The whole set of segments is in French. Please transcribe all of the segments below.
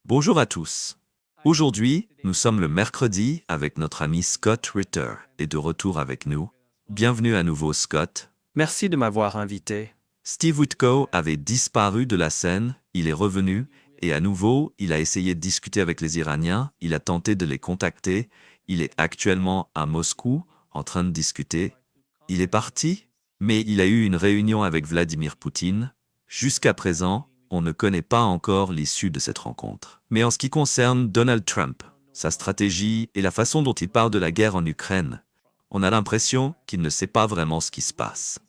Bonjour à tous. Aujourd'hui, nous sommes le mercredi avec notre ami Scott Ritter est de retour avec nous. Bienvenue à nouveau Scott. Merci de m'avoir invité. Steve Witkow avait disparu de la scène, il est revenu, et à nouveau, il a essayé de discuter avec les Iraniens, il a tenté de les contacter, il est actuellement à Moscou, en train de discuter. Il est parti, mais il a eu une réunion avec Vladimir Poutine. Jusqu'à présent, on ne connaît pas encore l'issue de cette rencontre. Mais en ce qui concerne Donald Trump, sa stratégie et la façon dont il parle de la guerre en Ukraine, on a l'impression qu'il ne sait pas vraiment ce qui se passe.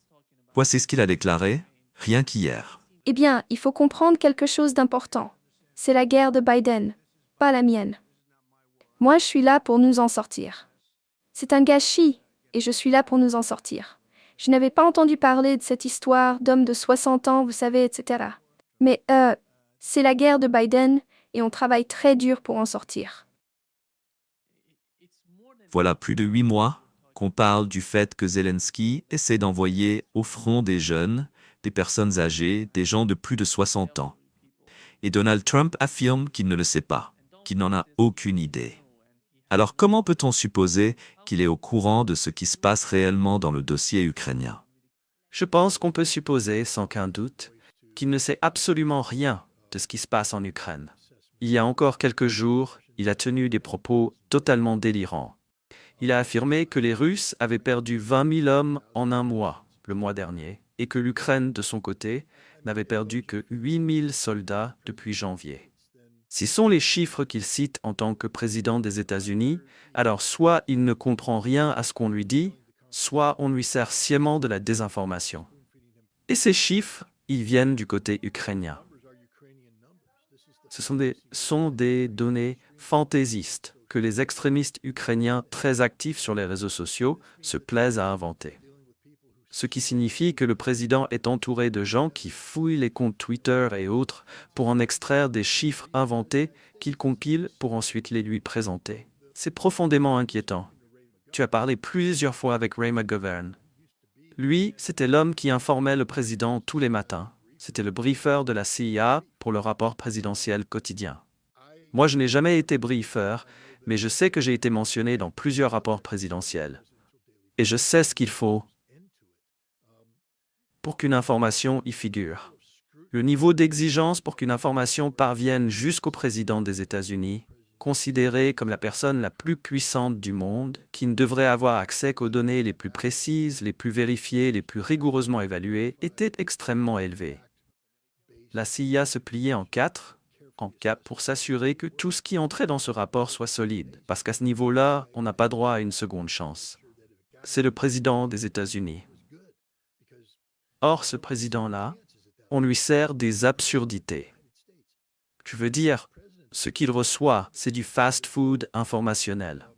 Voici ce qu'il a déclaré, rien qu'hier. Eh bien, il faut comprendre quelque chose d'important. C'est la guerre de Biden, pas la mienne. Moi, je suis là pour nous en sortir. C'est un gâchis, et je suis là pour nous en sortir. Je n'avais pas entendu parler de cette histoire d'homme de 60 ans, vous savez, etc. Mais, c'est la guerre de Biden, et on travaille très dur pour en sortir. Voilà plus de 8 mois qu'on parle du fait que Zelensky essaie d'envoyer au front des jeunes, des personnes âgées, des gens de plus de 60 ans. Et Donald Trump affirme qu'il ne le sait pas, qu'il n'en a aucune idée. Alors comment peut-on supposer qu'il est au courant de ce qui se passe réellement dans le dossier ukrainien? Je pense qu'on peut supposer, sans qu'un doute, qu'il ne sait absolument rien de ce qui se passe en Ukraine. Il y a encore quelques jours, il a tenu des propos totalement délirants. Il a affirmé que les Russes avaient perdu 20 000 hommes en un mois, le mois dernier, et que l'Ukraine, de son côté, n'avait perdu que 8 000 soldats depuis janvier. Si ce sont les chiffres qu'il cite en tant que président des États-Unis, alors soit il ne comprend rien à ce qu'on lui dit, soit on lui sert sciemment de la désinformation. Et ces chiffres, ils viennent du côté ukrainien. Ce sont des données fantaisistes que les extrémistes ukrainiens très actifs sur les réseaux sociaux se plaisent à inventer. Ce qui signifie que le président est entouré de gens qui fouillent les comptes Twitter et autres pour en extraire des chiffres inventés qu'il compile pour ensuite les lui présenter. C'est profondément inquiétant. Tu as parlé plusieurs fois avec Ray McGovern. Lui, c'était l'homme qui informait le président tous les matins. C'était le briefer de la CIA pour le rapport présidentiel quotidien. Moi, je n'ai jamais été briefer, mais je sais que j'ai été mentionné dans plusieurs rapports présidentiels. Et je sais ce qu'il faut pour qu'une information y figure. Le niveau d'exigence pour qu'une information parvienne jusqu'au président des États-Unis, considéré comme la personne la plus puissante du monde, qui ne devrait avoir accès qu'aux données les plus précises, les plus vérifiées, les plus rigoureusement évaluées, était extrêmement élevé. La CIA se pliait en quatre pour s'assurer que tout ce qui entrait dans ce rapport soit solide, parce qu'à ce niveau-là, on n'a pas droit à une seconde chance. C'est le président des États-Unis. Or, ce président-là, on lui sert des absurdités. Tu veux dire, ce qu'il reçoit, c'est du fast-food informationnel.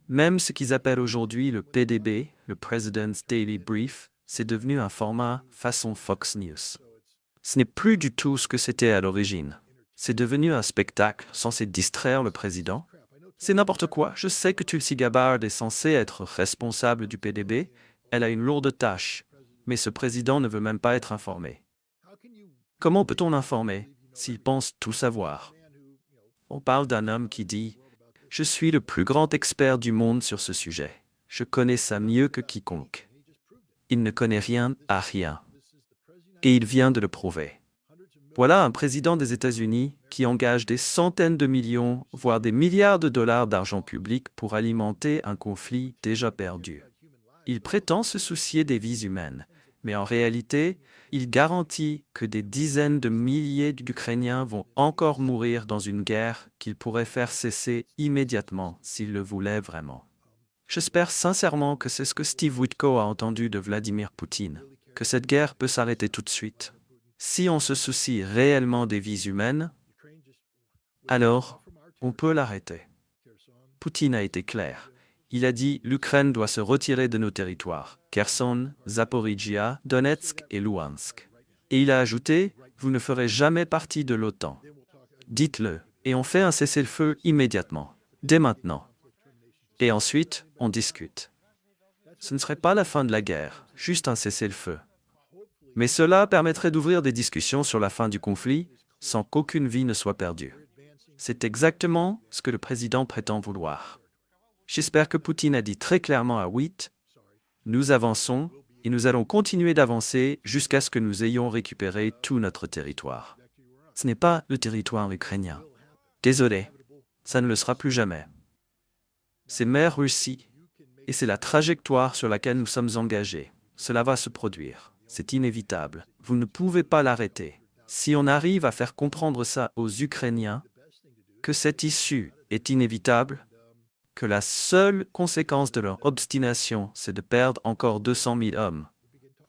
Même ce qu'ils appellent aujourd'hui le PDB, le President's Daily Brief, c'est devenu un format façon Fox News. Ce n'est plus du tout ce que c'était à l'origine. C'est devenu un spectacle censé distraire le président. C'est n'importe quoi. Je sais que Tulsi Gabbard est censée être responsable du PDB. Elle a une lourde tâche. Mais ce président ne veut même pas être informé. Comment peut-on l'informer s'il pense tout savoir? On parle d'un homme qui dit « Je suis le plus grand expert du monde sur ce sujet. Je connais ça mieux que quiconque. » Il ne connaît rien à rien. Et il vient de le prouver. Voilà un président des États-Unis qui engage des centaines de millions, voire des milliards de dollars d'argent public pour alimenter un conflit déjà perdu. Il prétend se soucier des vies humaines, mais en réalité, il garantit que des dizaines de milliers d'Ukrainiens vont encore mourir dans une guerre qu'il pourrait faire cesser immédiatement s'il le voulait vraiment. J'espère sincèrement que c'est ce que Steve Witkow a entendu de Vladimir Poutine, que cette guerre peut s'arrêter tout de suite. Si on se soucie réellement des vies humaines, alors on peut l'arrêter. Poutine a été clair. Il a dit « l'Ukraine doit se retirer de nos territoires, Kherson, Zaporizhia, Donetsk et Louhansk ». Et il a ajouté « vous ne ferez jamais partie de l'OTAN. Dites-le, et on fait un cessez-le-feu immédiatement, dès maintenant. Et ensuite, on discute. Ce ne serait pas la fin de la guerre, juste un cessez-le-feu. Mais cela permettrait d'ouvrir des discussions sur la fin du conflit sans qu'aucune vie ne soit perdue. C'est exactement ce que le président prétend vouloir. J'espère que Poutine a dit très clairement à Witt, nous avançons et nous allons continuer d'avancer jusqu'à ce que nous ayons récupéré tout notre territoire. Ce n'est pas le territoire ukrainien. Désolé, ça ne le sera plus jamais. C'est mer Russie, et c'est la trajectoire sur laquelle nous sommes engagés. Cela va se produire. C'est inévitable. Vous ne pouvez pas l'arrêter. Si on arrive à faire comprendre ça aux Ukrainiens, que cette issue est inévitable, que la seule conséquence de leur obstination, c'est de perdre encore 200 000 hommes,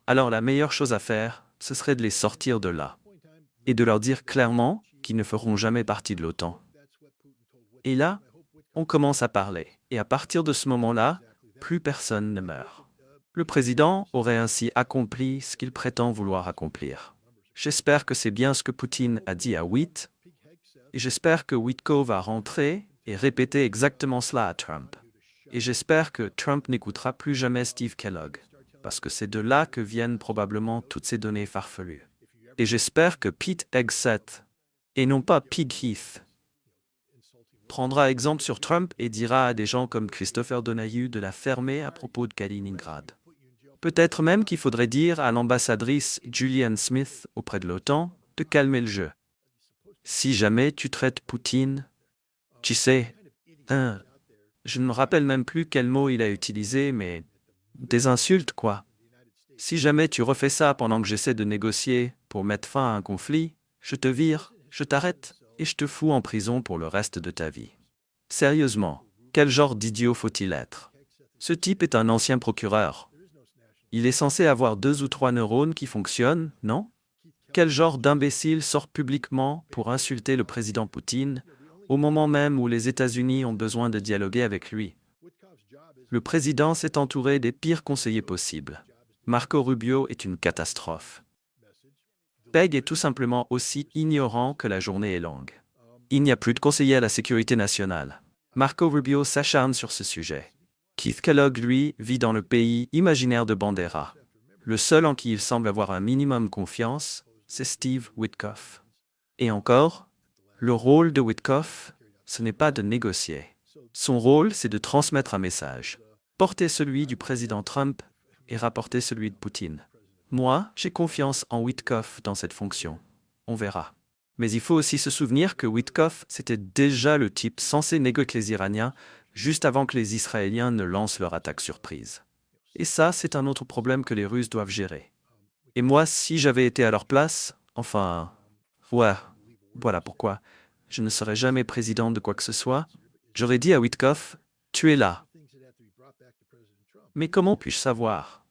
alors la meilleure chose à faire, ce serait de les sortir de là, et de leur dire clairement qu'ils ne feront jamais partie de l'OTAN. Et là, on commence à parler, et à partir de ce moment-là, plus personne ne meurt. Le président aurait ainsi accompli ce qu'il prétend vouloir accomplir. J'espère que c'est bien ce que Poutine a dit à Witt, et j'espère que Witko va rentrer et répéter exactement cela à Trump. Et j'espère que Trump n'écoutera plus jamais Steve Kellogg, parce que c'est de là que viennent probablement toutes ces données farfelues. Et j'espère que Pete Hegseth, et non pas Pig Heath, prendra exemple sur Trump et dira à des gens comme Christopher Donahue de la fermer à propos de Kaliningrad. Peut-être même qu'il faudrait dire à l'ambassadrice Julianne Smith auprès de l'OTAN de calmer le jeu. Si jamais tu traites Poutine, tu sais, je ne me rappelle même plus quel mot il a utilisé, mais des insultes, quoi. Si jamais tu refais ça pendant que j'essaie de négocier pour mettre fin à un conflit, je te vire, je t'arrête et je te fous en prison pour le reste de ta vie. Sérieusement, quel genre d'idiot faut-il être? Ce type est un ancien procureur. Il est censé avoir 2 ou 3 neurones qui fonctionnent, non? Quel genre d'imbécile sort publiquement pour insulter le président Poutine au moment même où les États-Unis ont besoin de dialoguer avec lui? Le président s'est entouré des pires conseillers possibles. Marco Rubio est une catastrophe. Peg est tout simplement aussi ignorant que la journée est longue. Il n'y a plus de conseiller à la sécurité nationale. Marco Rubio s'acharne sur ce sujet. Keith Kellogg, lui, vit dans le pays imaginaire de Bandera. Le seul en qui il semble avoir un minimum confiance, c'est Steve Witkoff. Et encore, le rôle de Witkoff, ce n'est pas de négocier. Son rôle, c'est de transmettre un message. Porter celui du président Trump et rapporter celui de Poutine. Moi, j'ai confiance en Witkoff dans cette fonction. On verra. Mais il faut aussi se souvenir que Witkoff, c'était déjà le type censé négocier avec les Iraniens juste avant que les Israéliens ne lancent leur attaque surprise. Et ça, c'est un autre problème que les Russes doivent gérer. Et moi, si j'avais été à leur place, enfin... Ouais, voilà pourquoi. Je ne serais jamais président de quoi que ce soit. J'aurais dit à Witkoff, tu es là. Mais comment puis-je savoir?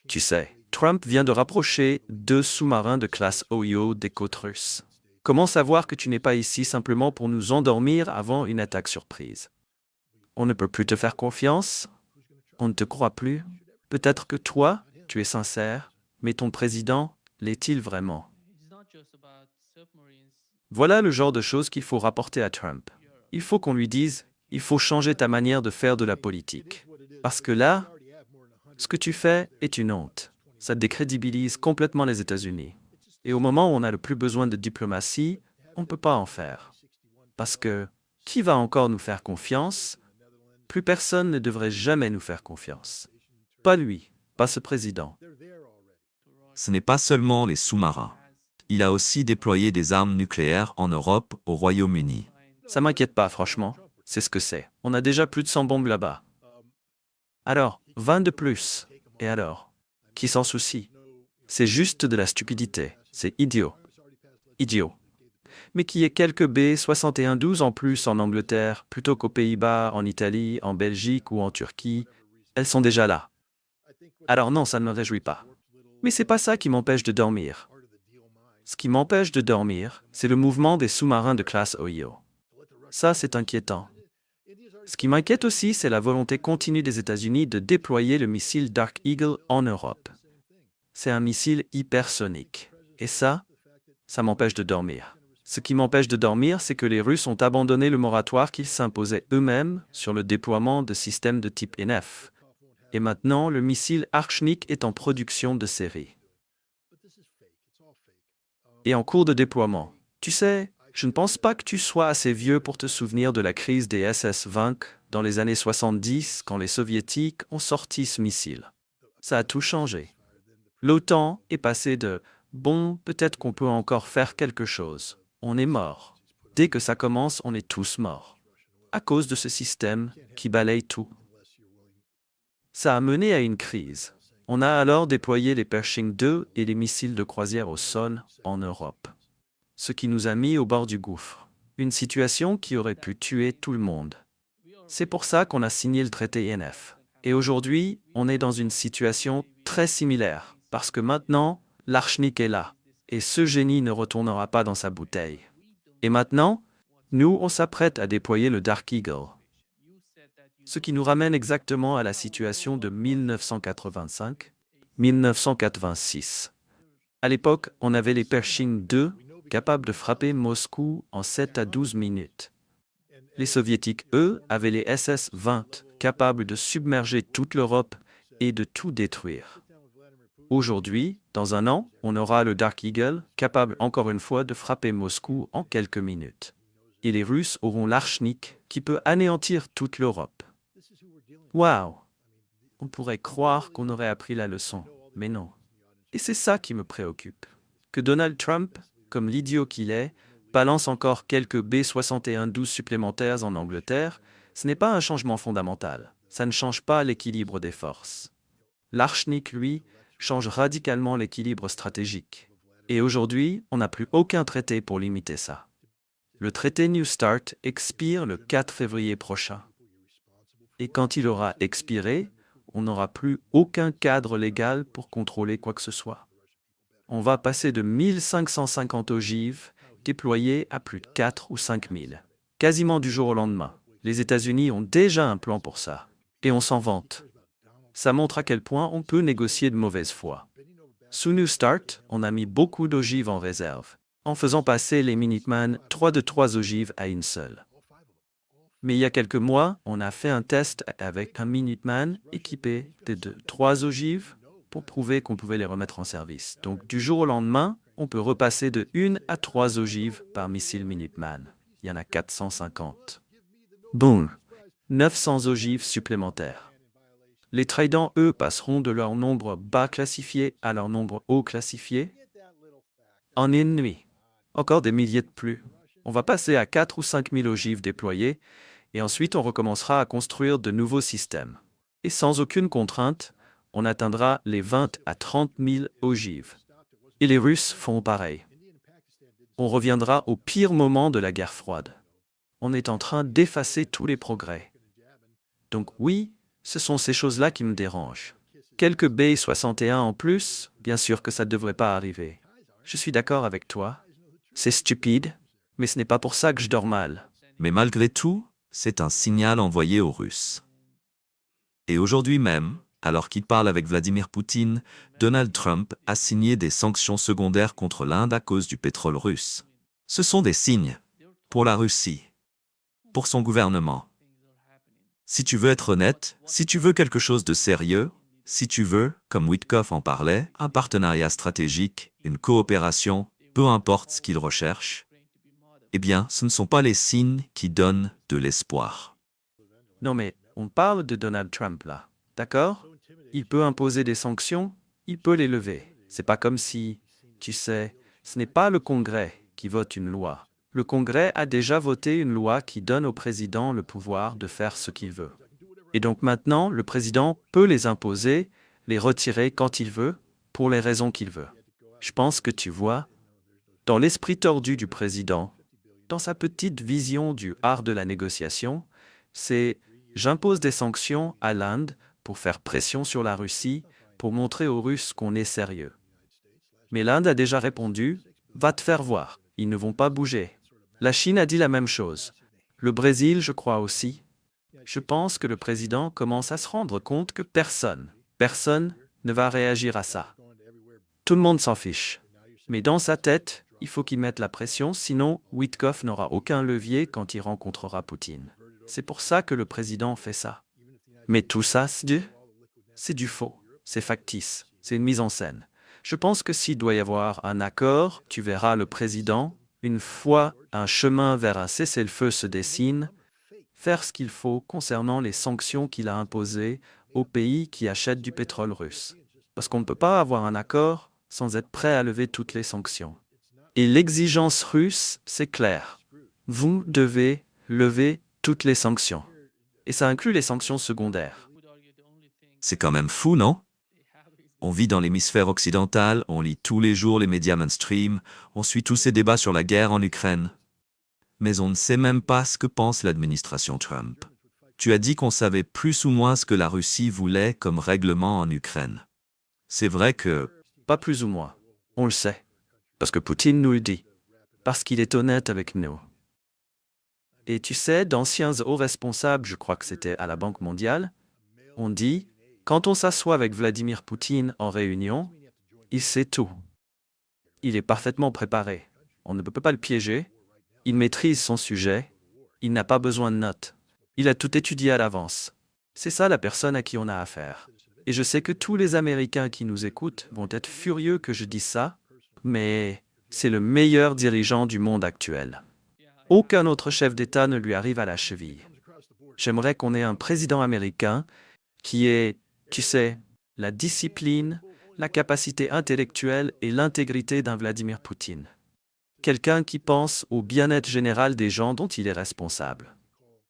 Tu sais, Trump vient de rapprocher 2 sous-marins de classe Ohio des côtes russes. Comment savoir que tu n'es pas ici simplement pour nous endormir avant une attaque surprise? On ne peut plus te faire confiance? On ne te croit plus? Peut-être que toi, tu es sincère, mais ton président, l'est-il vraiment? Voilà le genre de choses qu'il faut rapporter à Trump. Il faut qu'on lui dise, il faut changer ta manière de faire de la politique. Parce que là, ce que tu fais est une honte. Ça décrédibilise complètement les États-Unis. Et au moment où on a le plus besoin de diplomatie, on ne peut pas en faire. Parce que, qui va encore nous faire confiance? Plus personne ne devrait jamais nous faire confiance. Pas lui, pas ce président. Ce n'est pas seulement les sous-marins. Il a aussi déployé des armes nucléaires en Europe, au Royaume-Uni. Ça m'inquiète pas, franchement. C'est ce que c'est. On a déjà plus de 100 bombes là-bas. Alors, 20 de plus. Et alors? Qui s'en soucie? C'est juste de la stupidité. C'est idiot. Idiot. Mais qu'il y ait quelques B-61-12 en plus en Angleterre, plutôt qu'aux Pays-Bas, en Italie, en Belgique ou en Turquie, elles sont déjà là. Alors non, ça ne me réjouit pas. Mais c'est pas ça qui m'empêche de dormir. Ce qui m'empêche de dormir, c'est le mouvement des sous-marins de classe Ohio. Ça, c'est inquiétant. Ce qui m'inquiète aussi, c'est la volonté continue des États-Unis de déployer le missile Dark Eagle en Europe. C'est un missile hypersonique. Et ça m'empêche de dormir. Ce qui m'empêche de dormir, c'est que les Russes ont abandonné le moratoire qu'ils s'imposaient eux-mêmes sur le déploiement de systèmes de type NF. Et maintenant, le missile Archnik est en production de série. Et en cours de déploiement. Tu sais, Je ne pense pas que tu sois assez vieux pour te souvenir de la crise des SS-20 dans les années 70 quand les Soviétiques ont sorti ce missile. Ça a tout changé. L'OTAN est passé de « bon, peut-être qu'on peut encore faire quelque chose. On est mort. Dès que ça commence, on est tous morts. » À cause de ce système qui balaye tout. Ça a mené à une crise. On a alors déployé les Pershing II et les missiles de croisière au sol en Europe. Ce qui nous a mis au bord du gouffre. Une situation qui aurait pu tuer tout le monde. C'est pour ça qu'on a signé le traité INF. Et aujourd'hui, on est dans une situation très similaire, parce que maintenant, l'archnique est là, et ce génie ne retournera pas dans sa bouteille. Et maintenant, nous, on s'apprête à déployer le Dark Eagle. Ce qui nous ramène exactement à la situation de 1985-1986. À l'époque, on avait les Pershing II, capables de frapper Moscou en 7 à 12 minutes. Les Soviétiques, eux, avaient les SS-20, capables de submerger toute l'Europe et de tout détruire. Aujourd'hui, dans un an, on aura le Dark Eagle, capable encore une fois de frapper Moscou en quelques minutes. Et les Russes auront l'Archnik, qui peut anéantir toute l'Europe. Waouh! On pourrait croire qu'on aurait appris la leçon, mais non. Et c'est ça qui me préoccupe. Que Donald Trump, comme l'idiot qu'il est, balance encore quelques B-61-12 supplémentaires en Angleterre, ce n'est pas un changement fondamental. Ça ne change pas l'équilibre des forces. L'Archnik, lui, change radicalement l'équilibre stratégique. Et aujourd'hui, on n'a plus aucun traité pour limiter ça. Le traité New START expire le 4 février prochain. Et quand il aura expiré, on n'aura plus aucun cadre légal pour contrôler quoi que ce soit. On va passer de 1550 ogives déployées à plus de 4 ou 5000, quasiment du jour au lendemain. Les États-Unis ont déjà un plan pour ça, et on s'en vante. Ça montre à quel point on peut négocier de mauvaise foi. Sous New START, on a mis beaucoup d'ogives en réserve, en faisant passer les Minuteman 3 de 3 ogives à une seule. Mais il y a quelques mois, on a fait un test avec un Minuteman équipé de 3 ogives pour prouver qu'on pouvait les remettre en service. Donc du jour au lendemain, on peut repasser de 1 à 3 ogives par missile Minuteman. Il y en a 450. Boum! 900 ogives supplémentaires. Les Tridents, eux, passeront de leur nombre bas classifié à leur nombre haut classifié en une nuit. Encore des milliers de plus. On va passer à 4 ou 5 000 ogives déployées et ensuite on recommencera à construire de nouveaux systèmes. Et sans aucune contrainte, on atteindra les 20 à 30 000 ogives. Et les Russes font pareil. On reviendra au pire moment de la guerre froide. On est en train d'effacer tous les progrès. Donc oui, ce sont ces choses-là qui me dérangent. Quelques B-61 en plus, bien sûr que ça ne devrait pas arriver. Je suis d'accord avec toi. C'est stupide, mais ce n'est pas pour ça que je dors mal. Mais malgré tout, c'est un signal envoyé aux Russes. Et aujourd'hui même, alors qu'il parle avec Vladimir Poutine, Donald Trump a signé des sanctions secondaires contre l'Inde à cause du pétrole russe. Ce sont des signes pour la Russie, pour son gouvernement. Si tu veux être honnête, si tu veux quelque chose de sérieux, si tu veux, comme Witkoff en parlait, un partenariat stratégique, une coopération, peu importe ce qu'il recherche, eh bien, ce ne sont pas les signes qui donnent de l'espoir. Non mais, on parle de Donald Trump là, d'accord? Il peut imposer des sanctions, il peut les lever. C'est pas comme si, tu sais, ce n'est pas le Congrès qui vote une loi. Le Congrès a déjà voté une loi qui donne au président le pouvoir de faire ce qu'il veut. Et donc maintenant, le président peut les imposer, les retirer quand il veut, pour les raisons qu'il veut. Je pense que tu vois, dans l'esprit tordu du président, dans sa petite vision du art de la négociation, c'est « j'impose des sanctions à l'Inde pour faire pression sur la Russie, pour montrer aux Russes qu'on est sérieux. » Mais l'Inde a déjà répondu « va te faire voir, ils ne vont pas bouger. » La Chine a dit la même chose. Le Brésil, je crois aussi. Je pense que le président commence à se rendre compte que personne ne va réagir à ça. Tout le monde s'en fiche. Mais dans sa tête, il faut qu'il mette la pression, sinon Witkoff n'aura aucun levier quand il rencontrera Poutine. C'est pour ça que le président fait ça. Mais tout ça, c'est du faux, c'est factice, c'est une mise en scène. Je pense que s'il doit y avoir un accord, tu verras le président Une fois un chemin vers un cessez-le-feu se dessine, faire ce qu'il faut concernant les sanctions qu'il a imposées aux pays qui achètent du pétrole russe. Parce qu'on ne peut pas avoir un accord sans être prêt à lever toutes les sanctions. Et l'exigence russe, c'est clair. Vous devez lever toutes les sanctions. Et ça inclut les sanctions secondaires. C'est quand même fou, non? On vit dans l'hémisphère occidental, on lit tous les jours les médias mainstream, on suit tous ces débats sur la guerre en Ukraine. Mais on ne sait même pas ce que pense l'administration Trump. Tu as dit qu'on savait plus ou moins ce que la Russie voulait comme règlement en Ukraine. C'est vrai que Pas plus ou moins. On le sait. Parce que Poutine nous le dit. Parce qu'il est honnête avec nous. Et tu sais, d'anciens hauts responsables, je crois que c'était à la Banque mondiale, on dit, quand on s'assoit avec Vladimir Poutine en réunion, il sait tout. Il est parfaitement préparé. On ne peut pas le piéger. Il maîtrise son sujet. Il n'a pas besoin de notes. Il a tout étudié à l'avance. C'est ça la personne à qui on a affaire. Et je sais que tous les Américains qui nous écoutent vont être furieux que je dise ça, mais c'est le meilleur dirigeant du monde actuel. Aucun autre chef d'État ne lui arrive à la cheville. J'aimerais qu'on ait un président américain qui ait, tu sais, la discipline, la capacité intellectuelle et l'intégrité d'un Vladimir Poutine. Quelqu'un qui pense au bien-être général des gens dont il est responsable.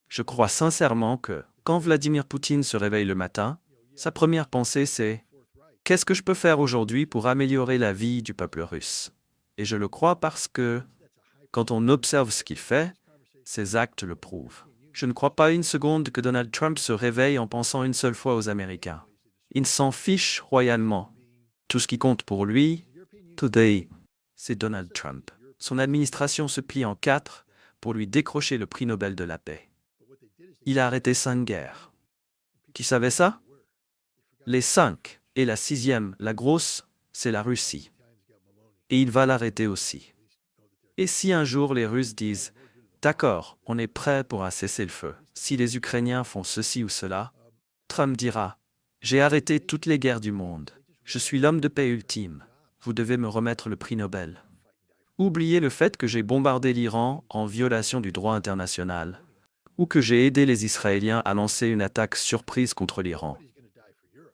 Je crois sincèrement que, quand Vladimir Poutine se réveille le matin, sa première pensée c'est « Qu'est-ce que je peux faire aujourd'hui pour améliorer la vie du peuple russe ?» Et je le crois parce que, quand on observe ce qu'il fait, ses actes le prouvent. Je ne crois pas une seconde que Donald Trump se réveille en pensant une seule fois aux Américains. Il s'en fiche royalement. Tout ce qui compte pour lui, today, c'est Donald Trump. Son administration se plie en 4 pour lui décrocher le prix Nobel de la paix. Il a arrêté 5 guerres. Qui savait ça? Les 5. Et la 6e, la grosse, c'est la Russie. Et il va l'arrêter aussi. Et si un jour les Russes disent « D'accord, on est prêt pour un cessez-le-feu. Si les Ukrainiens font ceci ou cela, Trump dira « J'ai arrêté toutes les guerres du monde. Je suis l'homme de paix ultime. Vous devez me remettre le prix Nobel. » Oubliez le fait que j'ai bombardé l'Iran en violation du droit international, ou que j'ai aidé les Israéliens à lancer une attaque surprise contre l'Iran.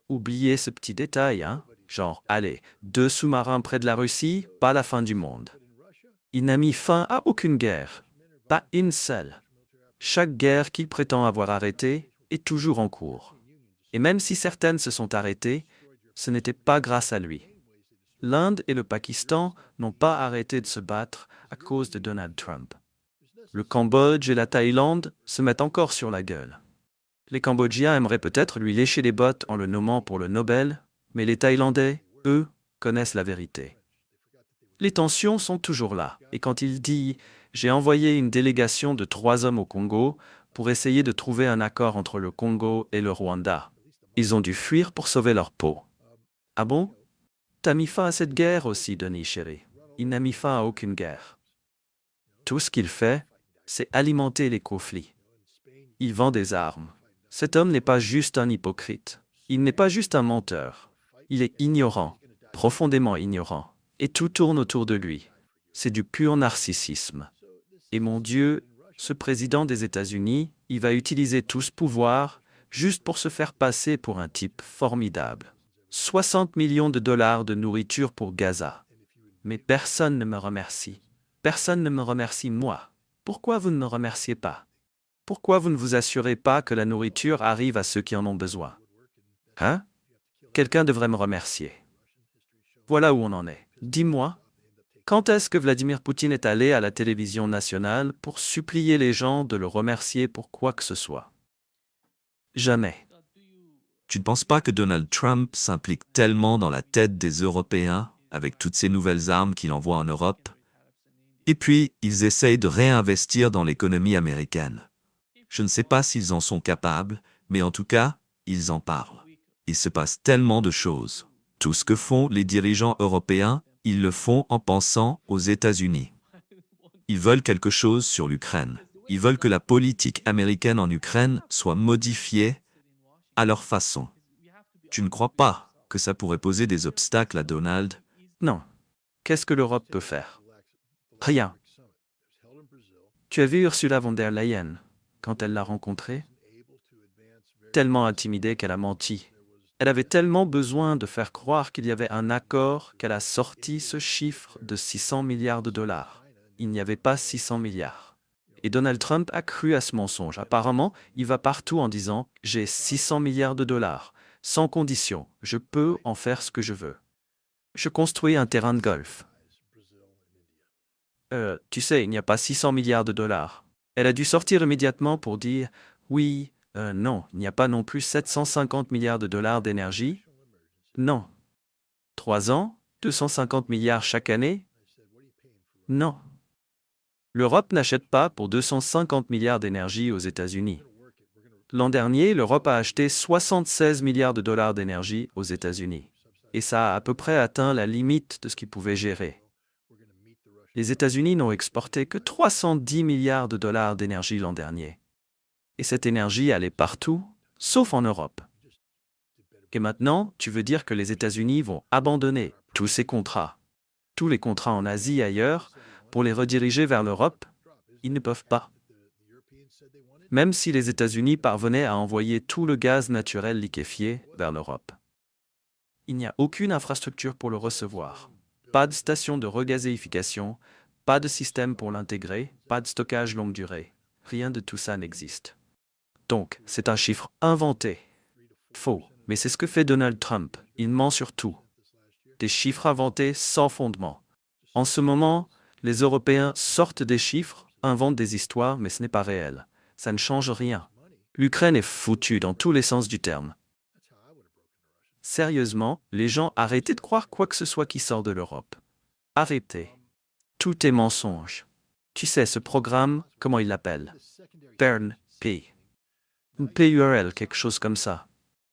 Oubliez ce petit détail, hein? Genre, allez, 2 sous-marins près de la Russie, pas la fin du monde. Il n'a mis fin à aucune guerre, pas une seule. Chaque guerre qu'il prétend avoir arrêtée est toujours en cours. Et même si certaines se sont arrêtées, ce n'était pas grâce à lui. L'Inde et le Pakistan n'ont pas arrêté de se battre à cause de Donald Trump. Le Cambodge et la Thaïlande se mettent encore sur la gueule. Les Cambodgiens aimeraient peut-être lui lécher les bottes en le nommant pour le Nobel, mais les Thaïlandais, eux, connaissent la vérité. Les tensions sont toujours là, et quand il dit « J'ai envoyé une délégation de 3 hommes au Congo pour essayer de trouver un accord entre le Congo et le Rwanda. Ils ont dû fuir pour sauver leur peau. » Ah bon? T'as mis fin à cette guerre aussi, Denis chéri. Il n'a mis fin à aucune guerre. Tout ce qu'il fait, c'est alimenter les conflits. Il vend des armes. Cet homme n'est pas juste un hypocrite. Il n'est pas juste un menteur. Il est ignorant, profondément ignorant. Et tout tourne autour de lui. C'est du pur narcissisme. Et mon Dieu, ce président des États-Unis, il va utiliser tout ce pouvoir juste pour se faire passer pour un type formidable. 60 millions de dollars de nourriture pour Gaza. Mais personne ne me remercie. Personne ne me remercie moi. Pourquoi vous ne me remerciez pas? Pourquoi vous ne vous assurez pas que la nourriture arrive à ceux qui en ont besoin? Hein? Quelqu'un devrait me remercier. Voilà où on en est. Dis-moi, quand est-ce que Vladimir Poutine est allé à la télévision nationale pour supplier les gens de le remercier pour quoi que ce soit? Jamais. tu ne penses pas que Donald Trump s'implique tellement dans la tête des Européens avec toutes ces nouvelles armes qu'il envoie en Europe? Et puis, ils essayent de réinvestir dans l'économie américaine. Je ne sais pas s'ils en sont capables, mais en tout cas, ils en parlent. Il se passe tellement de choses. Tout ce que font les dirigeants européens, ils le font en pensant aux États-Unis. Ils veulent quelque chose sur l'Ukraine. Ils veulent que la politique américaine en Ukraine soit modifiée à leur façon. Tu ne crois pas que ça pourrait poser des obstacles à Donald? Non. Qu'est-ce que l'Europe peut faire? Rien. Tu as vu Ursula von der Leyen quand elle l'a rencontrée? Tellement intimidée qu'elle a menti. Elle avait tellement besoin de faire croire qu'il y avait un accord qu'elle a sorti ce chiffre de 600 milliards de dollars. Il n'y avait pas 600 milliards. Et Donald Trump a cru à ce mensonge. Apparemment, il va partout en disant « J'ai 600 milliards de dollars, sans condition, je peux en faire ce que je veux. Je construis un terrain de golf. » Tu sais, il n'y a pas 600 milliards de dollars. Elle a dû sortir immédiatement pour dire « Oui, non, il n'y a pas non plus 750 milliards de dollars d'énergie. Non. 3 ans, 250 milliards chaque année? Non. L'Europe n'achète pas pour 250 milliards d'énergie aux États-Unis. L'an dernier, l'Europe a acheté 76 milliards de dollars d'énergie aux États-Unis. Et ça a à peu près atteint la limite de ce qu'ils pouvaient gérer. Les États-Unis n'ont exporté que 310 milliards de dollars d'énergie l'an dernier. Et cette énergie allait partout, sauf en Europe. Et maintenant, tu veux dire que les États-Unis vont abandonner tous ces contrats, tous les contrats en Asie et ailleurs, pour les rediriger vers l'Europe? Ils ne peuvent pas. Même si les États-Unis parvenaient à envoyer tout le gaz naturel liquéfié vers l'Europe. Il n'y a aucune infrastructure pour le recevoir. Pas de station de regazéification, pas de système pour l'intégrer, pas de stockage longue durée. Rien de tout ça n'existe. Donc, c'est un chiffre inventé. Faux. Mais c'est ce que fait Donald Trump. Il ment sur tout. Des chiffres inventés sans fondement. En ce moment, les Européens sortent des chiffres, inventent des histoires, mais ce n'est pas réel. Ça ne change rien. L'Ukraine est foutue dans tous les sens du terme. Sérieusement, les gens, arrêtez de croire quoi que ce soit qui sort de l'Europe. Arrêtez. Tout est mensonge. Tu sais, ce programme, comment il l'appelle? Pern P. Une PURL, quelque chose comme ça.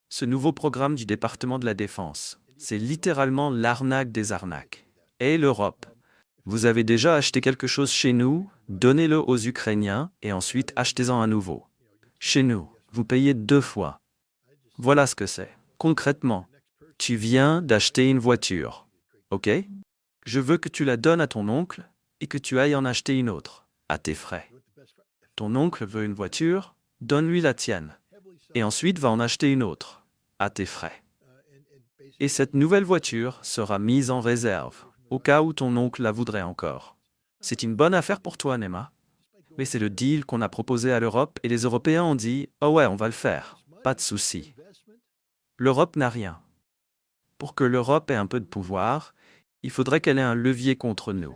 Ce nouveau programme du département de la Défense, c'est littéralement l'arnaque des arnaques. Et l'Europe. Vous avez déjà acheté quelque chose chez nous, donnez-le aux Ukrainiens et ensuite achetez-en un nouveau. Chez nous, vous payez 2 fois. Voilà ce que c'est. Concrètement, tu viens d'acheter une voiture. Ok? Je veux que tu la donnes à ton oncle et que tu ailles en acheter une autre, à tes frais. Ton oncle veut une voiture, donne-lui la tienne. Et ensuite va en acheter une autre, à tes frais. Et cette nouvelle voiture sera mise en réserve, au cas où ton oncle la voudrait encore. C'est une bonne affaire pour toi, Nema. Mais c'est le deal qu'on a proposé à l'Europe et les Européens ont dit « Oh ouais, on va le faire, pas de souci. » L'Europe n'a rien. Pour que l'Europe ait un peu de pouvoir, il faudrait qu'elle ait un levier contre nous.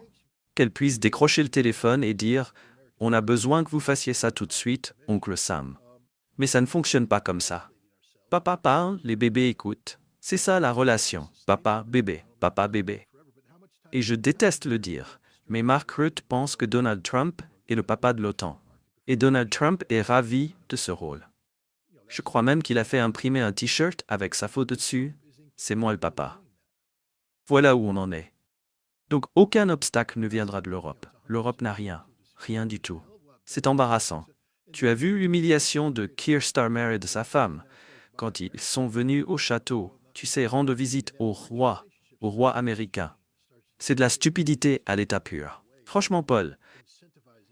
Qu'elle puisse décrocher le téléphone et dire « On a besoin que vous fassiez ça tout de suite, oncle Sam. » Mais ça ne fonctionne pas comme ça. Papa parle, les bébés écoutent. C'est ça la relation. Papa, bébé, papa, bébé. Et je déteste le dire, mais Mark Rutte pense que Donald Trump est le papa de l'OTAN. Et Donald Trump est ravi de ce rôle. Je crois même qu'il a fait imprimer un t-shirt avec sa photo dessus. C'est moi le papa. Voilà où on en est. Donc aucun obstacle ne viendra de l'Europe. L'Europe n'a rien. Rien du tout. C'est embarrassant. Tu as vu l'humiliation de Keir Starmer et de sa femme quand ils sont venus au château, tu sais, rendre visite au roi américain. C'est de la stupidité à l'état pur. Franchement, Paul,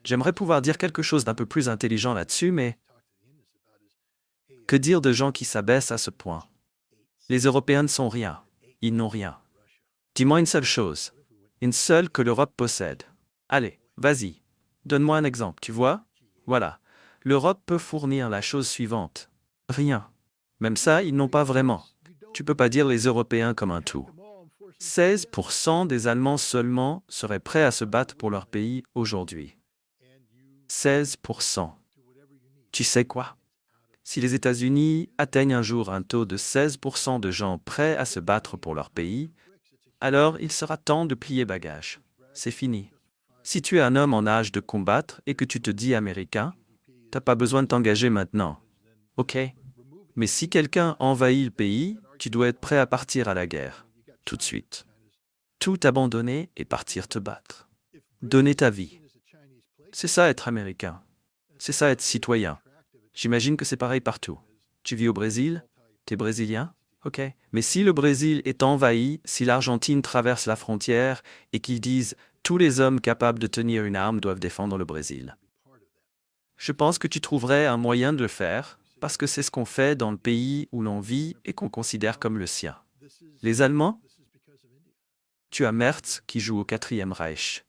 j'aimerais pouvoir dire quelque chose d'un peu plus intelligent là-dessus, mais que dire de gens qui s'abaissent à ce point? Les Européens ne sont rien. Ils n'ont rien. Dis-moi une seule chose. Une seule que l'Europe possède. Allez, vas-y. Donne-moi un exemple, tu vois? Voilà. L'Europe peut fournir la chose suivante. Rien. Même ça, ils n'ont pas vraiment. Tu peux pas dire les Européens comme un tout. 16% des Allemands seulement seraient prêts à se battre pour leur pays aujourd'hui. 16%. Tu sais quoi? Si les États-Unis atteignent un jour un taux de 16% de gens prêts à se battre pour leur pays, alors il sera temps de plier bagage. C'est fini. Si tu es un homme en âge de combattre et que tu te dis américain, t'as pas besoin de t'engager maintenant. Ok? Mais si quelqu'un envahit le pays, tu dois être prêt à partir à la guerre. Tout de suite. Tout abandonner et partir te battre. Donner ta vie. C'est ça être américain. C'est ça être citoyen. J'imagine que c'est pareil partout. Tu vis au Brésil? T'es brésilien? Ok. Mais si le Brésil est envahi, si l'Argentine traverse la frontière et qu'ils disent « tous les hommes capables de tenir une arme doivent défendre le Brésil ». Je pense que tu trouverais un moyen de le faire, parce que c'est ce qu'on fait dans le pays où l'on vit et qu'on considère comme le sien. Les Allemands? Tu as Merz qui joue au Quatrième Reich.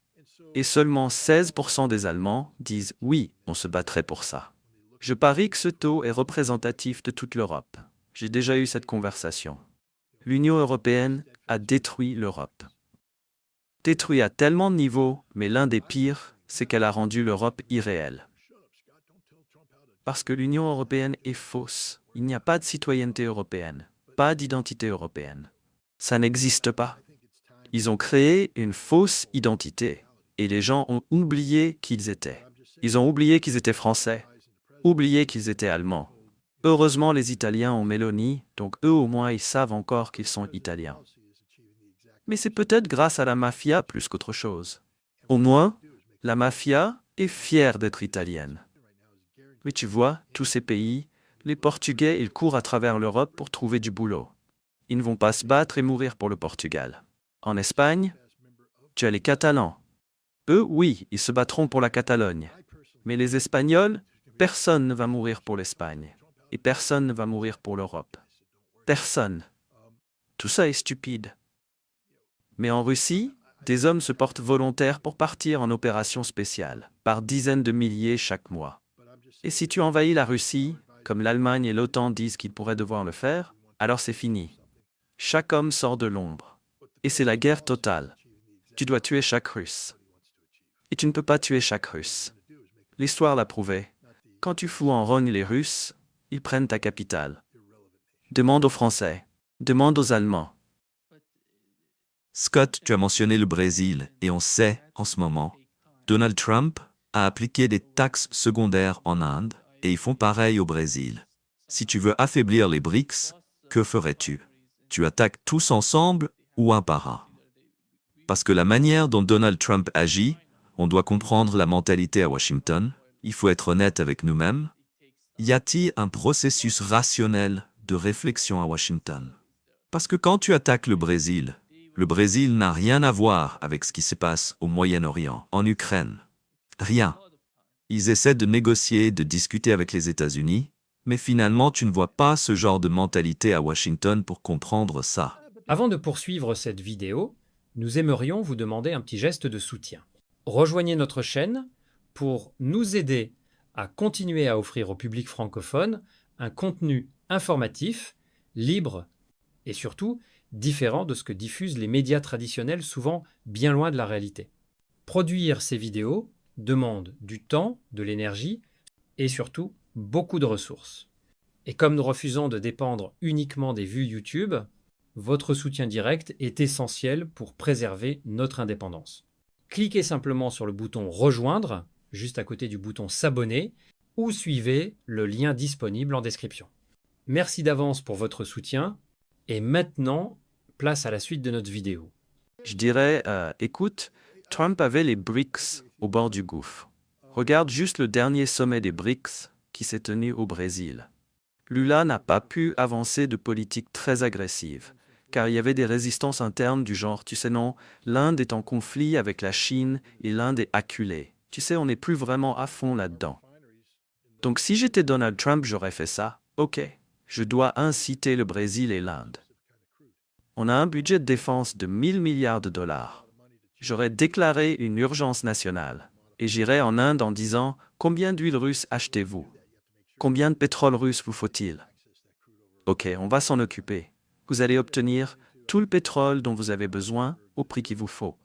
Et seulement 16% des Allemands disent oui, on se battrait pour ça. Je parie que ce taux est représentatif de toute l'Europe. J'ai déjà eu cette conversation. L'Union européenne a détruit l'Europe. Détruit à tellement de niveaux, mais l'un des pires, c'est qu'elle a rendu l'Europe irréelle. Parce que l'Union européenne est fausse. Il n'y a pas de citoyenneté européenne, pas d'identité européenne. Ça n'existe pas. Ils ont créé une fausse identité. Et les gens ont oublié qui ils étaient. Ils ont oublié qu'ils étaient français, oublié qu'ils étaient allemands. Heureusement, les Italiens ont Mélanie, donc eux au moins ils savent encore qu'ils sont italiens. Mais c'est peut-être grâce à la mafia plus qu'autre chose. Au moins, la mafia est fière d'être italienne. Mais tu vois, tous ces pays, les Portugais, ils courent à travers l'Europe pour trouver du boulot. Ils ne vont pas se battre et mourir pour le Portugal. En Espagne, tu as les Catalans. Eux, oui, ils se battront pour la Catalogne. Mais les Espagnols, personne ne va mourir pour l'Espagne. Et personne ne va mourir pour l'Europe. Personne. Tout ça est stupide. Mais en Russie, des hommes se portent volontaires pour partir en opération spéciale, par dizaines de milliers chaque mois. Et si tu envahis la Russie, comme l'Allemagne et l'OTAN disent qu'ils pourraient devoir le faire, alors c'est fini. Chaque homme sort de l'ombre. Et c'est la guerre totale. Tu dois tuer chaque Russe. Et tu ne peux pas tuer chaque Russe. L'histoire l'a prouvé. Quand tu fous en rogne les Russes, ils prennent ta capitale. Demande aux Français. Demande aux Allemands. Scott, tu as mentionné le Brésil, et on sait, en ce moment, Donald Trump a appliqué des taxes secondaires en Inde, et ils font pareil au Brésil. Si tu veux affaiblir les BRICS, que ferais-tu? Tu attaques tous ensemble ou un par un? Parce que la manière dont Donald Trump agit, on doit comprendre la mentalité à Washington, il faut être honnête avec nous-mêmes. Y a-t-il un processus rationnel de réflexion à Washington? Parce que quand tu attaques le Brésil n'a rien à voir avec ce qui se passe au Moyen-Orient, en Ukraine. Rien. Ils essaient de négocier, de discuter avec les États-Unis, mais finalement tu ne vois pas ce genre de mentalité à Washington pour comprendre ça. Avant de poursuivre cette vidéo, nous aimerions vous demander un petit geste de soutien. Rejoignez notre chaîne pour nous aider à continuer à offrir au public francophone un contenu informatif, libre et surtout différent de ce que diffusent les médias traditionnels, souvent bien loin de la réalité. Produire ces vidéos demande du temps, de l'énergie et surtout beaucoup de ressources. Et comme nous refusons de dépendre uniquement des vues YouTube, votre soutien direct est essentiel pour préserver notre indépendance. Cliquez simplement sur le bouton « Rejoindre » juste à côté du bouton « S'abonner » ou suivez le lien disponible en description. Merci d'avance pour votre soutien et maintenant, place à la suite de notre vidéo. Je dirais, écoute, Trump avait les BRICS au bord du gouffre. Regarde juste le dernier sommet des BRICS qui s'est tenu au Brésil. Lula n'a pas pu avancer de politique très agressive, car il y avait des résistances internes du genre, tu sais non, l'Inde est en conflit avec la Chine et l'Inde est acculée. Tu sais, on n'est plus vraiment à fond là-dedans. Donc si j'étais Donald Trump, j'aurais fait ça. Ok, je dois inciter le Brésil et l'Inde. On a un budget de défense de 1000 milliards de dollars. J'aurais déclaré une urgence nationale et j'irais en Inde en disant « Combien d'huile russe achetez-vous? Combien de pétrole russe vous faut-il? Ok, on va s'en occuper. Vous allez obtenir tout le pétrole dont vous avez besoin au prix qu'il vous faut.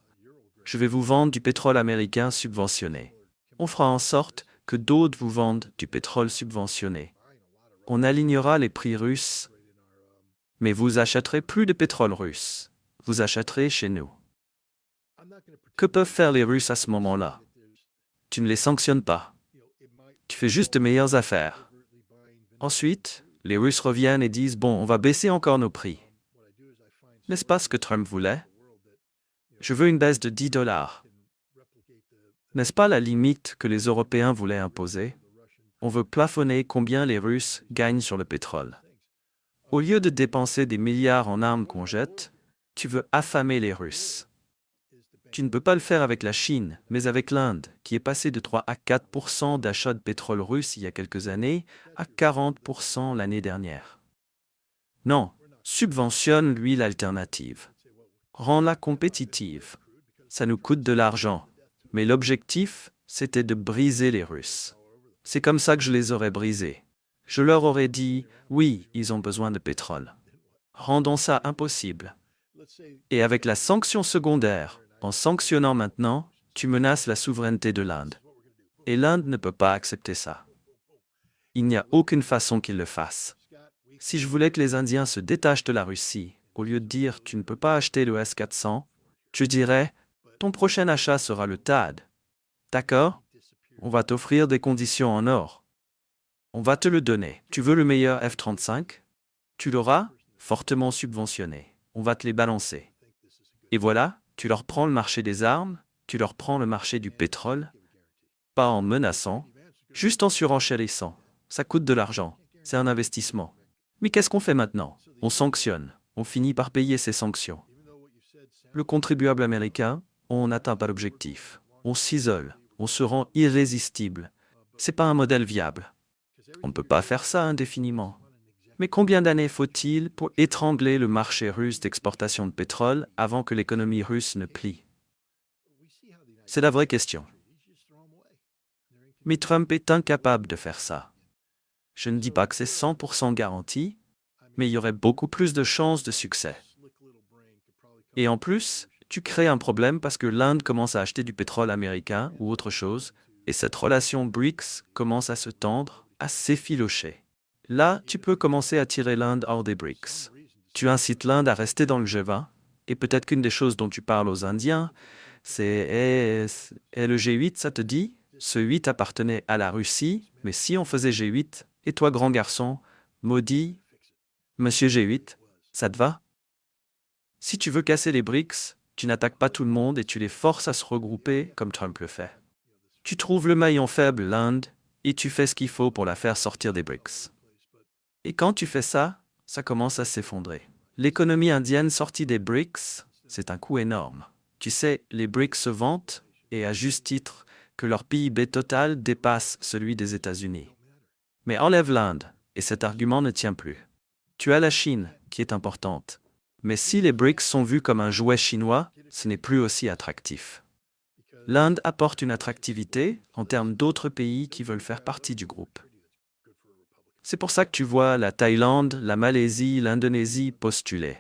Je vais vous vendre du pétrole américain subventionné. On fera en sorte que d'autres vous vendent du pétrole subventionné. On alignera les prix russes, mais vous achèterez plus de pétrole russe. Vous achèterez chez nous. » Que peuvent faire les Russes à ce moment-là? Tu ne les sanctionnes pas. Tu fais juste de meilleures affaires. Ensuite, les Russes reviennent et disent « Bon, on va baisser encore nos prix. » N'est-ce pas ce que Trump voulait? Je veux une baisse de 10 dollars. N'est-ce pas la limite que les Européens voulaient imposer? On veut plafonner combien les Russes gagnent sur le pétrole. Au lieu de dépenser des milliards en armes qu'on jette, tu veux affamer les Russes. Tu ne peux pas le faire avec la Chine, mais avec l'Inde, qui est passée de 3 à 4% d'achat de pétrole russe il y a quelques années à 40% l'année dernière. Non, subventionne l'huile alternative. Rends-la compétitive. Ça nous coûte de l'argent. Mais l'objectif, c'était de briser les Russes. C'est comme ça que je les aurais brisés. Je leur aurais dit, oui, ils ont besoin de pétrole. Rendons ça impossible. Et avec la sanction secondaire, en sanctionnant maintenant, tu menaces la souveraineté de l'Inde. Et l'Inde ne peut pas accepter ça. Il n'y a aucune façon qu'ils le fassent. Si je voulais que les Indiens se détachent de la Russie, au lieu de dire tu ne peux pas acheter le S-400, je dirais ton prochain achat sera le THAAD. D'accord? On va t'offrir des conditions en or. On va te le donner. Tu veux le meilleur F-35? Tu l'auras, fortement subventionné. On va te les balancer. Et voilà, tu leur prends le marché des armes, tu leur prends le marché du pétrole, pas en menaçant, juste en surenchérissant. Ça coûte de l'argent, c'est un investissement. Mais qu'est-ce qu'on fait maintenant? On sanctionne, on finit par payer ces sanctions. Le contribuable américain, on n'atteint pas l'objectif. On s'isole, on se rend irrésistible. C'est pas un modèle viable. On ne peut pas faire ça indéfiniment. Mais combien d'années faut-il pour étrangler le marché russe d'exportation de pétrole avant que l'économie russe ne plie? C'est la vraie question. Mais Trump est incapable de faire ça. Je ne dis pas que c'est 100% garanti, mais il y aurait beaucoup plus de chances de succès. Et en plus, tu crées un problème parce que l'Inde commence à acheter du pétrole américain ou autre chose, et cette relation BRICS commence à se tendre, à s'effilocher. Là, tu peux commencer à tirer l'Inde hors des BRICS. Tu incites l'Inde à rester dans le G20, et peut-être qu'une des choses dont tu parles aux Indiens, c'est le G8, ça te dit? Ce 8 appartenait à la Russie, mais si on faisait G8, et toi, grand garçon, maudit, monsieur G8, ça te va? Si tu veux casser les BRICS, tu n'attaques pas tout le monde et tu les forces à se regrouper comme Trump le fait. Tu trouves le maillon faible, l'Inde, et tu fais ce qu'il faut pour la faire sortir des BRICS. Et quand tu fais ça, ça commence à s'effondrer. L'économie indienne sortie des BRICS, c'est un coût énorme. Tu sais, les BRICS se vantent, et à juste titre, que leur PIB total dépasse celui des États-Unis. Mais enlève l'Inde, et cet argument ne tient plus. Tu as la Chine, qui est importante. Mais si les BRICS sont vus comme un jouet chinois, ce n'est plus aussi attractif. L'Inde apporte une attractivité en termes d'autres pays qui veulent faire partie du groupe. C'est pour ça que tu vois la Thaïlande, la Malaisie, l'Indonésie postuler.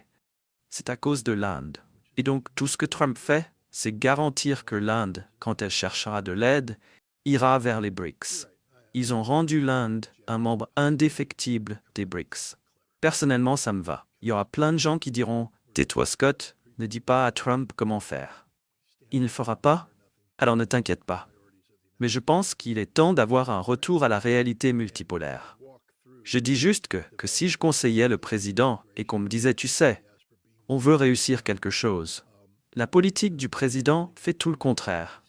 C'est à cause de l'Inde. Et donc tout ce que Trump fait, c'est garantir que l'Inde, quand elle cherchera de l'aide, ira vers les BRICS. Ils ont rendu l'Inde un membre indéfectible des BRICS. Personnellement, ça me va. Il y aura plein de gens qui diront « Tais-toi Scott, ne dis pas à Trump comment faire. » Il ne le fera pas, alors ne t'inquiète pas. Mais je pense qu'il est temps d'avoir un retour à la réalité multipolaire. Je dis juste que si je conseillais le président et qu'on me disait « Tu sais, on veut réussir quelque chose », la politique du président fait tout le contraire.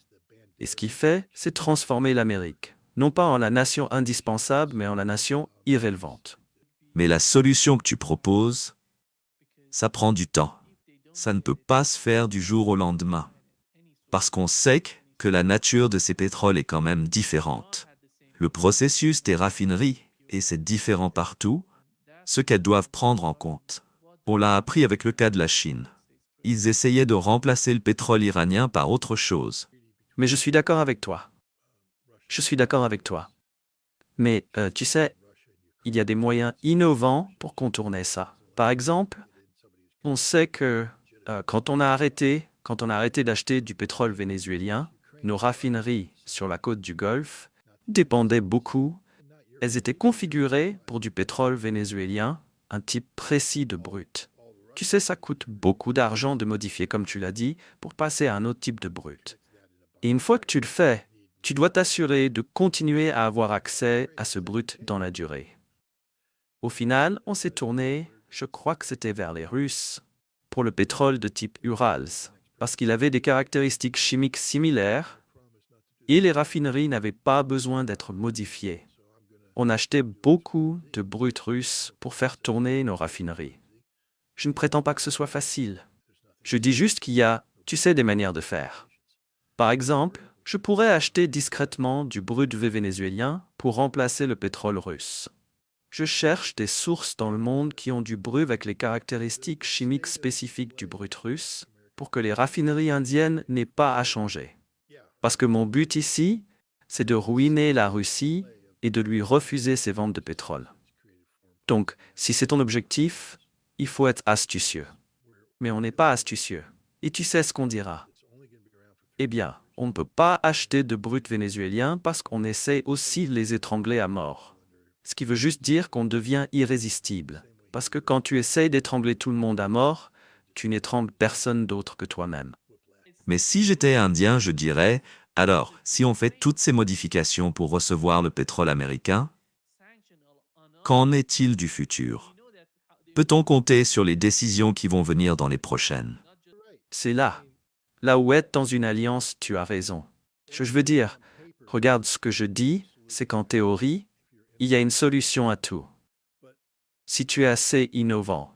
Et ce qu'il fait, c'est transformer l'Amérique, non pas en la nation indispensable, mais en la nation irrélevante. Mais la solution que tu proposes, ça prend du temps. Ça ne peut pas se faire du jour au lendemain. Parce qu'on sait que la nature de ces pétroles est quand même différente. Le processus des raffineries, et c'est différent partout, ce qu'elles doivent prendre en compte. On l'a appris avec le cas de la Chine. Ils essayaient de remplacer le pétrole iranien par autre chose. Mais je suis d'accord avec toi. Je suis d'accord avec toi. Mais tu sais, il y a des moyens innovants pour contourner ça. Par exemple, on sait que quand on a arrêté d'acheter du pétrole vénézuélien, nos raffineries sur la côte du Golfe dépendaient beaucoup. Elles étaient configurées pour du pétrole vénézuélien, un type précis de brut. Tu sais, ça coûte beaucoup d'argent de modifier, comme tu l'as dit, pour passer à un autre type de brut. Et une fois que tu le fais, tu dois t'assurer de continuer à avoir accès à ce brut dans la durée. Au final, on s'est tourné, je crois que c'était vers les Russes, pour le pétrole de type Urals, parce qu'il avait des caractéristiques chimiques similaires et les raffineries n'avaient pas besoin d'être modifiées. On achetait beaucoup de brut russe pour faire tourner nos raffineries. Je ne prétends pas que ce soit facile. Je dis juste qu'il y a Tu sais des manières de faire. Par exemple, je pourrais acheter discrètement du brut vénézuélien pour remplacer le pétrole russe. Je cherche des sources dans le monde qui ont du brut avec les caractéristiques chimiques spécifiques du brut russe pour que les raffineries indiennes n'aient pas à changer. Parce que mon but ici, c'est de ruiner la Russie et de lui refuser ses ventes de pétrole. Donc, si c'est ton objectif, il faut être astucieux. Mais on n'est pas astucieux. Et tu sais ce qu'on dira. Eh bien, on ne peut pas acheter de brut vénézuélien parce qu'on essaie aussi de les étrangler à mort. Ce qui veut juste dire qu'on devient irrésistible. Parce que quand tu essayes d'étrangler tout le monde à mort, tu n'étrangles personne d'autre que toi-même. Mais si j'étais indien, je dirais, alors, si on fait toutes ces modifications pour recevoir le pétrole américain, qu'en est-il du futur? Peut-on compter sur les décisions qui vont venir dans les prochaines? C'est là. Là où être dans une alliance, tu as raison. Je veux dire, regarde ce que je dis, c'est qu'en théorie, il y a une solution à tout. Si tu es assez innovant.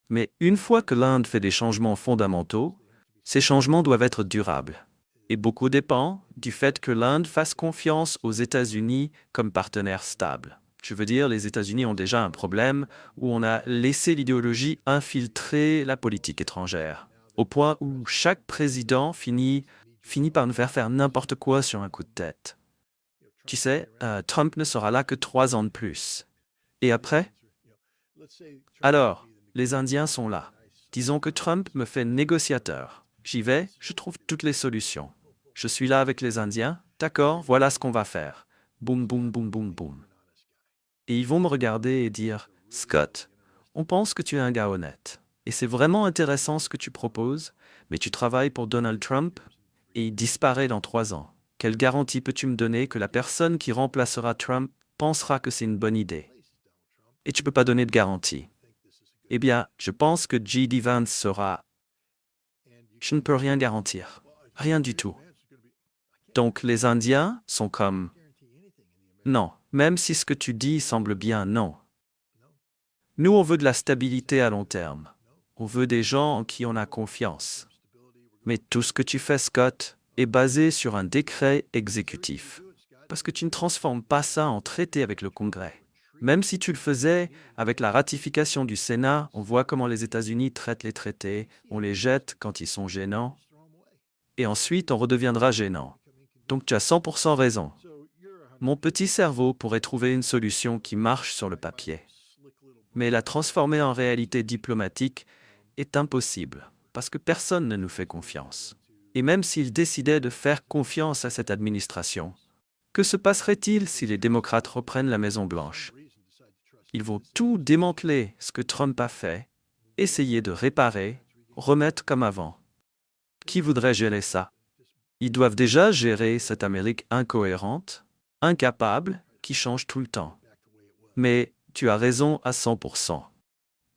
Mais une fois que l'Inde fait des changements fondamentaux, ces changements doivent être durables. Et beaucoup dépend du fait que l'Inde fasse confiance aux États-Unis comme partenaire stable. Je veux dire, les États-Unis ont déjà un problème où on a laissé l'idéologie infiltrer la politique étrangère, au point où chaque président finit par nous faire n'importe quoi sur un coup de tête. Tu sais, Trump ne sera là que 3 ans de plus. Et après? Alors, les Indiens sont là. Disons que Trump me fait négociateur. J'y vais, je trouve toutes les solutions. Je suis là avec les Indiens, d'accord, voilà ce qu'on va faire. Boum, boum, boum, boum, boum. Et ils vont me regarder et dire, Scott, on pense que tu es un gars honnête. Et c'est vraiment intéressant ce que tu proposes, mais tu travailles pour Donald Trump et il disparaît dans 3 ans. Quelle garantie peux-tu me donner que la personne qui remplacera Trump pensera que c'est une bonne idée? Et tu ne peux pas donner de garantie. Eh bien, je pense que J.D. Vance sera... Je ne peux rien garantir. Rien du tout. Donc les Indiens sont comme... Non, même si ce que tu dis semble bien non. Nous, on veut de la stabilité à long terme. On veut des gens en qui on a confiance. Mais tout ce que tu fais, Scott, est basé sur un décret exécutif. Parce que tu ne transformes pas ça en traité avec le Congrès. Même si tu le faisais, avec la ratification du Sénat, on voit comment les États-Unis traitent les traités, on les jette quand ils sont gênants, et ensuite on redeviendra gênant. Donc tu as 100% raison. Mon petit cerveau pourrait trouver une solution qui marche sur le papier. Mais la transformer en réalité diplomatique est impossible, parce que personne ne nous fait confiance. Et même s'ils décidaient de faire confiance à cette administration, que se passerait-il si les démocrates reprennent la Maison-Blanche? Ils vont tout démanteler ce que Trump a fait, essayer de réparer, remettre comme avant. Qui voudrait gérer ça? Ils doivent déjà gérer cette Amérique incohérente, incapable, qui change tout le temps. Mais tu as raison à 100%.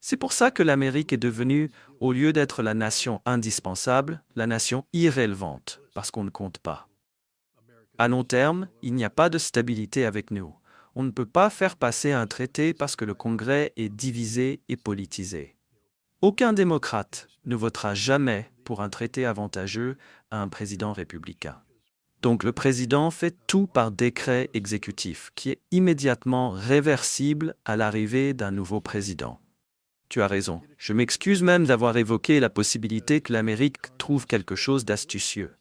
C'est pour ça que l'Amérique est devenue, au lieu d'être la nation indispensable, la nation irrélevante, parce qu'on ne compte pas. À long terme, il n'y a pas de stabilité avec nous. On ne peut pas faire passer un traité parce que le Congrès est divisé et politisé. Aucun démocrate ne votera jamais pour un traité avantageux à un président républicain. Donc le président fait tout par décret exécutif, qui est immédiatement réversible à l'arrivée d'un nouveau président. Tu as raison. Je m'excuse même d'avoir évoqué la possibilité que l'Amérique trouve quelque chose d'astucieux.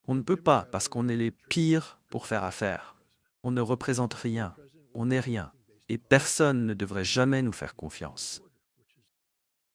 On ne peut pas parce qu'on est les pires pour faire affaire. On ne représente rien. On n'est rien. Et personne ne devrait jamais nous faire confiance.